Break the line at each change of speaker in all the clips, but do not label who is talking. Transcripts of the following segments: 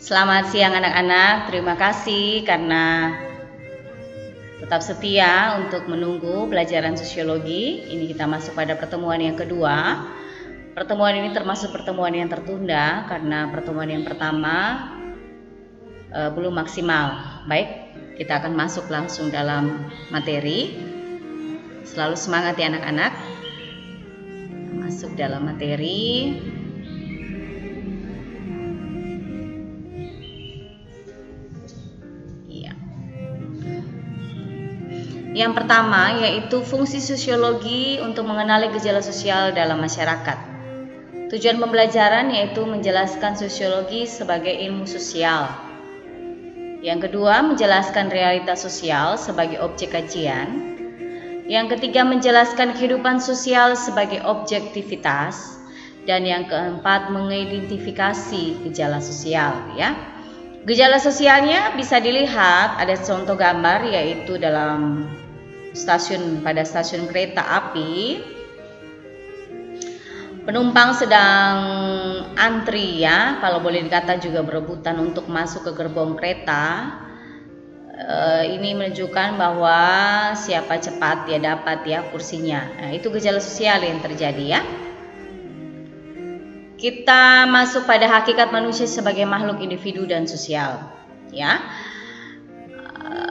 Selamat siang anak-anak, terima kasih karena tetap setia untuk menunggu pelajaran sosiologi. Ini kita masuk pada pertemuan yang kedua. Pertemuan ini termasuk pertemuan yang tertunda karena pertemuan yang pertama belum maksimal. Baik, kita akan masuk langsung dalam materi. Selalu semangat ya anak-anak. Masuk dalam materi. Yang pertama yaitu fungsi sosiologi untuk mengenali gejala sosial dalam masyarakat. Tujuan pembelajaran yaitu menjelaskan sosiologi sebagai ilmu sosial. Yang kedua, menjelaskan realitas sosial sebagai objek kajian. Yang ketiga, menjelaskan kehidupan sosial sebagai objektivitas. Dan yang keempat, mengidentifikasi gejala sosial ya. Gejala sosialnya bisa dilihat, ada contoh gambar yaitu dalam pada stasiun kereta api. Penumpang sedang antri ya, kalau boleh dikata juga berebutan untuk masuk ke gerbong kereta. Ini menunjukkan bahwa siapa cepat dia dapat ya kursinya. Nah, itu gejala sosial yang terjadi ya. Kita masuk pada hakikat manusia sebagai makhluk individu dan sosial ya.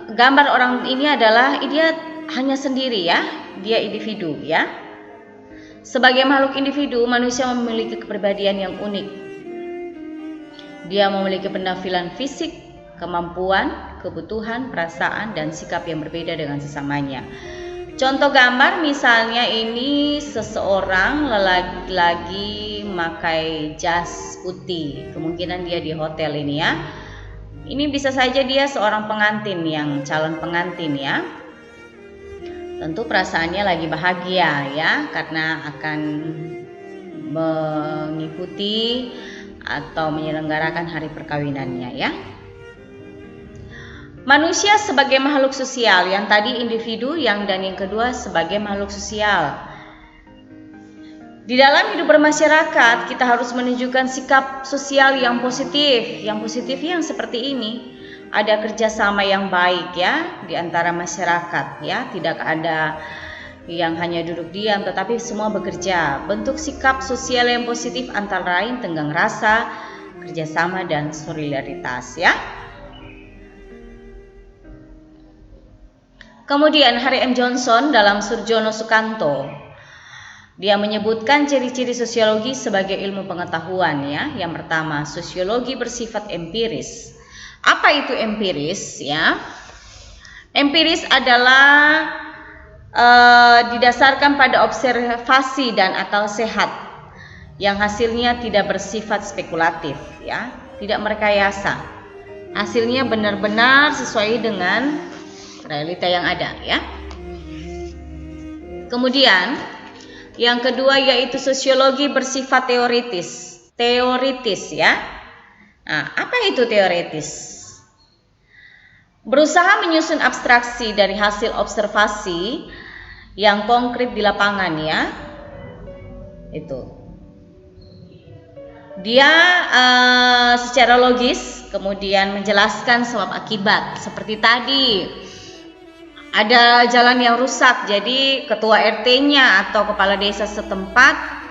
Gambar orang ini adalah dia hanya sendiri ya, dia individu ya. Sebagai makhluk individu, manusia memiliki kepribadian yang unik. Dia memiliki penampilan fisik, kemampuan, kebutuhan, perasaan, dan sikap yang berbeda dengan sesamanya. Contoh gambar misalnya ini seseorang lagi memakai jas putih. Kemungkinan dia di hotel ini ya. Ini bisa saja dia seorang pengantin yang calon pengantin ya. Tentu perasaannya lagi bahagia ya, karena akan mengikuti atau menyelenggarakan hari perkawinannya ya. Manusia sebagai makhluk sosial, yang tadi individu, dan yang kedua sebagai makhluk sosial. Di dalam hidup bermasyarakat, kita harus menunjukkan sikap sosial yang positif. Yang positifnya yang seperti ini. Ada kerjasama yang baik ya di antara masyarakat ya, tidak ada yang hanya duduk diam tetapi semua bekerja. Bentuk sikap sosial yang positif antara lain tenggang rasa, kerjasama dan solidaritas ya. Kemudian Harry M. Johnson dalam Surjono Sukanto, dia menyebutkan ciri-ciri sosiologi sebagai ilmu pengetahuan ya. Yang pertama, sosiologi bersifat empiris. Apa itu empiris ya? Empiris adalah didasarkan pada observasi dan akal sehat yang hasilnya tidak bersifat spekulatif ya, tidak merekayasa. Hasilnya benar-benar sesuai dengan realita yang ada ya. Kemudian yang kedua yaitu sosiologi bersifat teoritis ya. Nah, apa itu teoritis? Berusaha menyusun abstraksi dari hasil observasi yang konkret di lapangan ya. Itu. Dia secara logis kemudian menjelaskan sebab akibat. Seperti tadi ada jalan yang rusak, jadi ketua RT-nya atau kepala desa setempat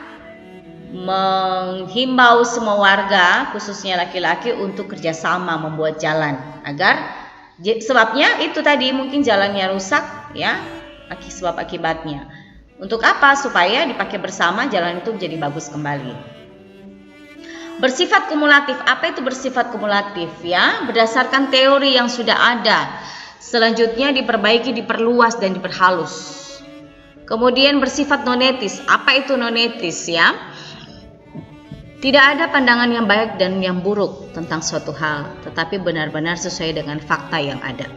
menghimbau semua warga, khususnya laki-laki, untuk kerjasama membuat jalan agar sebabnya itu tadi mungkin jalannya rusak ya, sebab akibatnya. Untuk apa? Supaya dipakai bersama jalan itu menjadi bagus kembali. Bersifat kumulatif. Apa itu bersifat kumulatif ya? Berdasarkan teori yang sudah ada. Selanjutnya diperbaiki, diperluas dan diperhalus. Kemudian bersifat nonetis. Apa itu nonetis ya? Tidak ada pandangan yang baik dan yang buruk tentang suatu hal, tetapi benar-benar sesuai dengan fakta yang ada.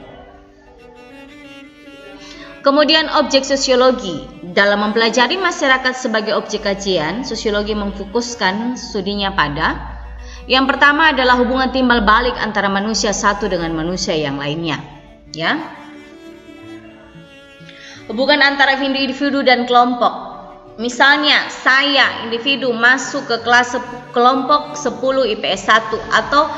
Kemudian objek sosiologi. Dalam mempelajari masyarakat sebagai objek kajian, sosiologi memfokuskan studinya pada yang pertama adalah hubungan timbal balik antara manusia satu dengan manusia yang lainnya. Ya. Hubungan antara individu dan kelompok. Misalnya saya individu masuk ke kelas kelompok 10 IPS 1 atau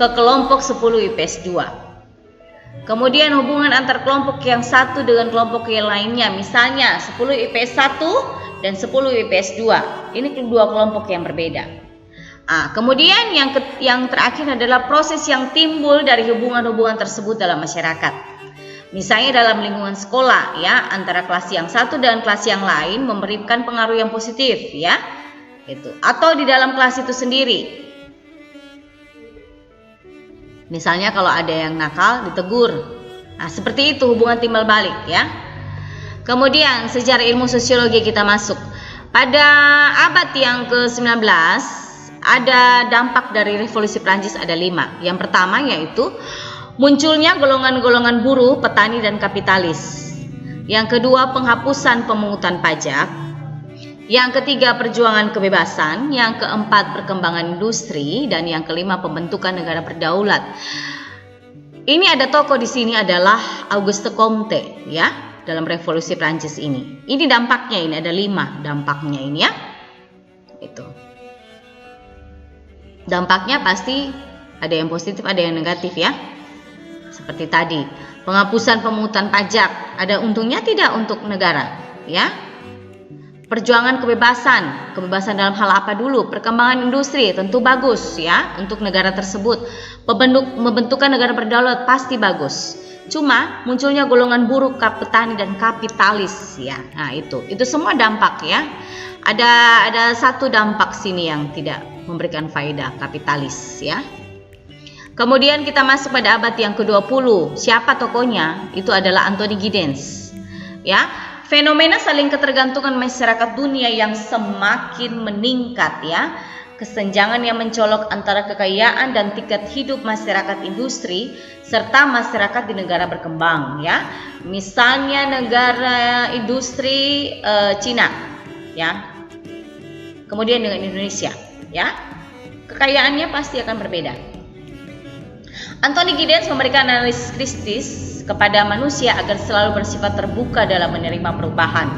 ke kelompok 10 IPS 2. Kemudian hubungan antar kelompok yang satu dengan kelompok yang lainnya, misalnya 10 IPS 1 dan 10 IPS 2. Ini kedua kelompok yang berbeda. Kemudian yang terakhir adalah proses yang timbul dari hubungan-hubungan tersebut dalam masyarakat. Misalnya dalam lingkungan sekolah ya, antara kelas yang satu dan kelas yang lain memberikan pengaruh yang positif ya. Itu. Atau di dalam kelas itu sendiri. Misalnya kalau ada yang nakal ditegur. Seperti itu hubungan timbal balik ya. Kemudian sejarah ilmu sosiologi kita masuk. Pada abad yang ke-19 ada dampak dari revolusi Prancis ada 5. Yang pertama yaitu munculnya golongan-golongan buruh, petani, dan kapitalis. Yang kedua, penghapusan pemungutan pajak. Yang ketiga, perjuangan kebebasan. Yang keempat, perkembangan industri. Dan yang kelima, pembentukan negara berdaulat. Ini ada tokoh di sini adalah Auguste Comte ya, dalam revolusi Prancis ini. Ini dampaknya, ini ada 5 dampaknya ini ya. Itu. Dampaknya pasti ada yang positif, ada yang negatif ya. Seperti tadi, penghapusan pemungutan pajak, ada untungnya tidak untuk negara, ya? Perjuangan kebebasan dalam hal apa dulu? Perkembangan industri tentu bagus, ya, untuk negara tersebut. Membentukkan negara berdaulat pasti bagus. Cuma munculnya golongan buruh, petani dan kapitalis, ya. Nah itu semua dampak, ya. Ada satu dampak sini yang tidak memberikan faedah, kapitalis, ya. Kemudian kita masuk pada abad yang ke-20. Siapa tokohnya? Itu adalah Anthony Giddens. Ya, fenomena saling ketergantungan masyarakat dunia yang semakin meningkat ya. Kesenjangan yang mencolok antara kekayaan dan tingkat hidup masyarakat industri serta masyarakat di negara berkembang ya. Misalnya negara industri Cina ya. Kemudian dengan Indonesia ya. Kekayaannya pasti akan berbeda. Anthony Giddens memberikan analisis kritis kepada manusia agar selalu bersifat terbuka dalam menerima perubahan.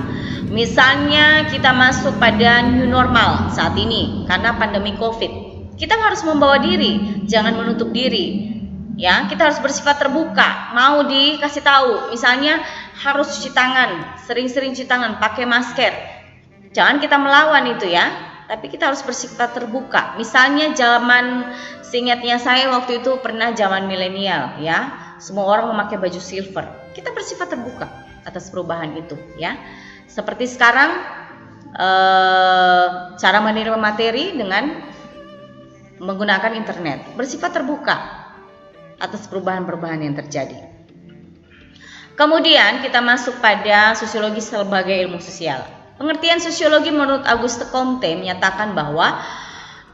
Misalnya kita masuk pada new normal saat ini karena pandemi COVID. Kita harus membawa diri, jangan menutup diri. Ya, kita harus bersifat terbuka. Mau dikasih tahu, misalnya harus cuci tangan, sering-sering cuci tangan, pakai masker. Jangan kita melawan itu ya. Tapi kita harus bersifat terbuka. Misalnya zaman, seingatnya saya waktu itu pernah zaman milenial ya. Semua orang memakai baju silver. Kita bersifat terbuka atas perubahan itu ya. Seperti sekarang cara menerima materi dengan menggunakan internet. Bersifat terbuka atas perubahan-perubahan yang terjadi. Kemudian kita masuk pada sosiologi sebagai ilmu sosial. Pengertian sosiologi menurut Auguste Comte menyatakan bahwa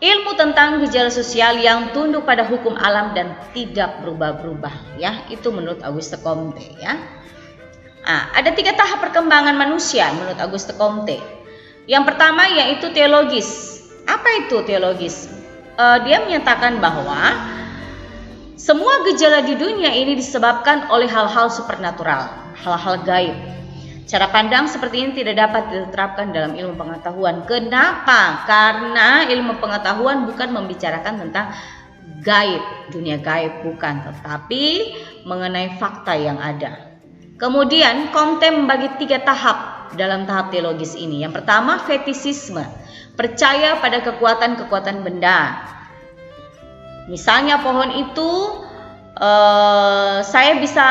ilmu tentang gejala sosial yang tunduk pada hukum alam dan tidak berubah-ubah ya, itu menurut Auguste Comte ya. Ada 3 tahap perkembangan manusia menurut Auguste Comte. Yang pertama yaitu teologis. Apa itu teologis? Dia menyatakan bahwa semua gejala di dunia ini disebabkan oleh hal-hal supernatural, hal-hal gaib. Cara pandang seperti ini tidak dapat diterapkan dalam ilmu pengetahuan. Kenapa? Karena ilmu pengetahuan bukan membicarakan tentang gaib, dunia gaib bukan, tetapi mengenai fakta yang ada. Kemudian Comte membagi 3 tahap dalam tahap teologis ini. Yang pertama fetisisme, percaya pada kekuatan-kekuatan benda. Misalnya pohon itu saya bisa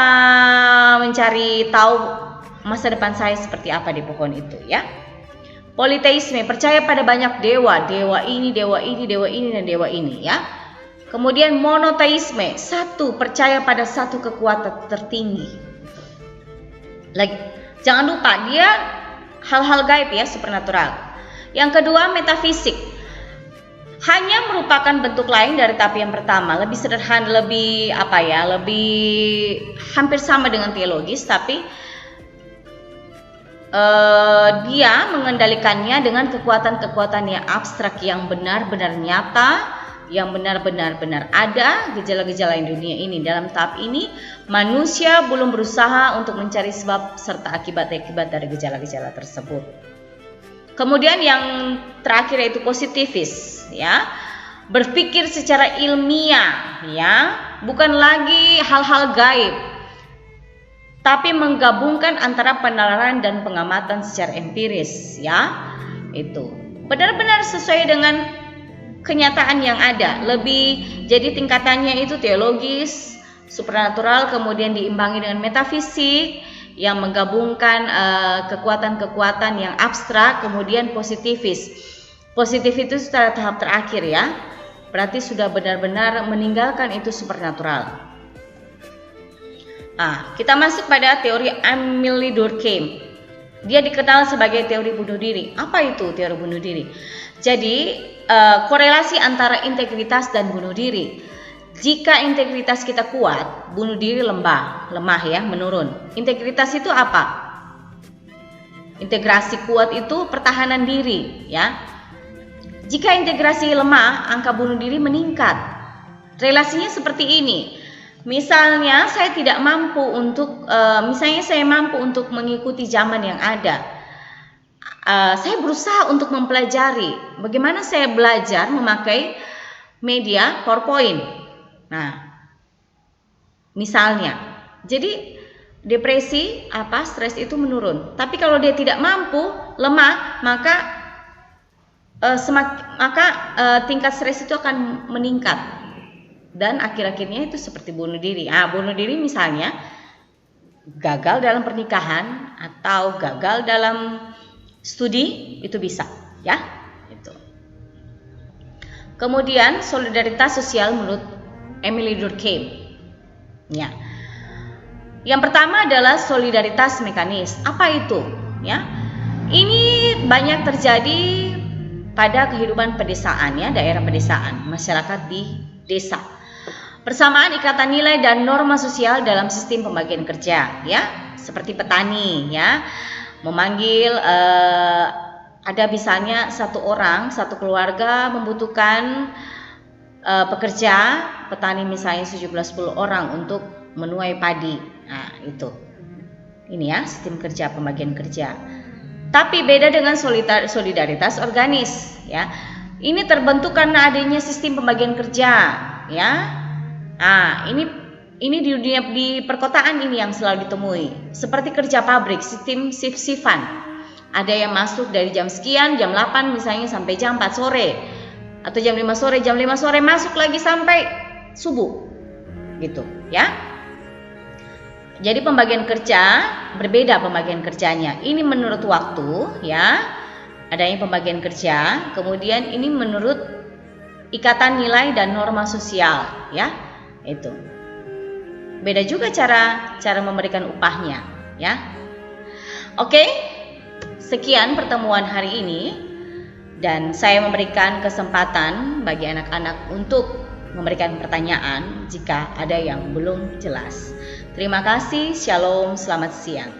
mencari tahu masa depan saya seperti apa di pohon itu ya. Politeisme, percaya pada banyak dewa, dewa ini, dewa ini, dewa ini, dan dewa ini ya. Kemudian monoteisme, satu, percaya pada satu kekuatan tertinggi. Jangan lupa dia hal-hal gaib ya, supernatural. Yang kedua metafisik, hanya merupakan bentuk lain dari tahap yang pertama, lebih sederhana, lebih hampir sama dengan teologis, tapi dia mengendalikannya dengan kekuatan-kekuatan yang abstrak yang benar-benar nyata, yang benar-benar ada gejala-gejala di dunia ini. Dalam tahap ini manusia belum berusaha untuk mencari sebab serta akibat-akibat dari gejala-gejala tersebut. Kemudian yang terakhir yaitu positivis ya. berpikir secara ilmiah, ya, bukan lagi hal-hal gaib, tapi menggabungkan antara penalaran dan pengamatan secara empiris, ya. Itu benar-benar sesuai dengan kenyataan yang ada. Jadi tingkatannya itu teologis, supranatural, kemudian diimbangi dengan metafisik yang menggabungkan kekuatan-kekuatan yang abstrak, kemudian positifis. Positif itu secara tahap terakhir, ya. Berarti sudah benar-benar meninggalkan itu supernatural. Kita masuk pada teori Emile Durkheim. Dia dikenal sebagai teori bunuh diri. Apa itu teori bunuh diri? Jadi korelasi antara integritas dan bunuh diri. Jika integritas kita kuat, bunuh diri lemah ya, menurun. Integritas itu apa? Integrasi kuat itu pertahanan diri, ya. Jika integrasi lemah, angka bunuh diri meningkat. Relasinya seperti ini. Misalnya saya tidak mampu untuk, saya mampu untuk mengikuti zaman yang ada. Saya berusaha untuk mempelajari bagaimana saya belajar memakai media PowerPoint. Nah, misalnya, jadi depresi, stres itu menurun. Tapi kalau dia tidak mampu, lemah, maka tingkat stres itu akan meningkat dan akhir-akhirnya itu seperti bunuh diri. Bunuh diri misalnya gagal dalam pernikahan atau gagal dalam studi, itu bisa, ya. Itu. Kemudian solidaritas sosial menurut Emile Durkheim, ya. Yang pertama adalah solidaritas mekanis. Apa itu? Ya, ini banyak terjadi pada kehidupan pedesaan, ya, daerah pedesaan, masyarakat di desa. Persamaan ikatan nilai dan norma sosial dalam sistem pembagian kerja, ya, seperti petani, ya, memanggil ada misalnya satu orang, satu keluarga membutuhkan pekerja, petani misalnya 17-10 orang untuk menuai padi. Nah, itu. Ini ya, sistem kerja, pembagian kerja. Tapi beda dengan solidaritas organis, ya. Ini terbentuk karena adanya sistem pembagian kerja, ya. Ini di perkotaan ini yang selalu ditemui. Seperti kerja pabrik, sistem shift-shiftan. Ada yang masuk dari jam sekian, jam 8 misalnya sampai jam 4 sore. Atau jam 5 sore masuk lagi sampai subuh. Gitu, ya. Jadi pembagian kerja berbeda pembagian kerjanya. Ini menurut waktu, ya, adanya pembagian kerja. Kemudian ini menurut ikatan nilai dan norma sosial, ya, itu. Beda juga cara memberikan upahnya, ya. Oke, sekian pertemuan hari ini dan saya memberikan kesempatan bagi anak-anak untuk memberikan pertanyaan jika ada yang belum jelas. Terima kasih, shalom, selamat siang.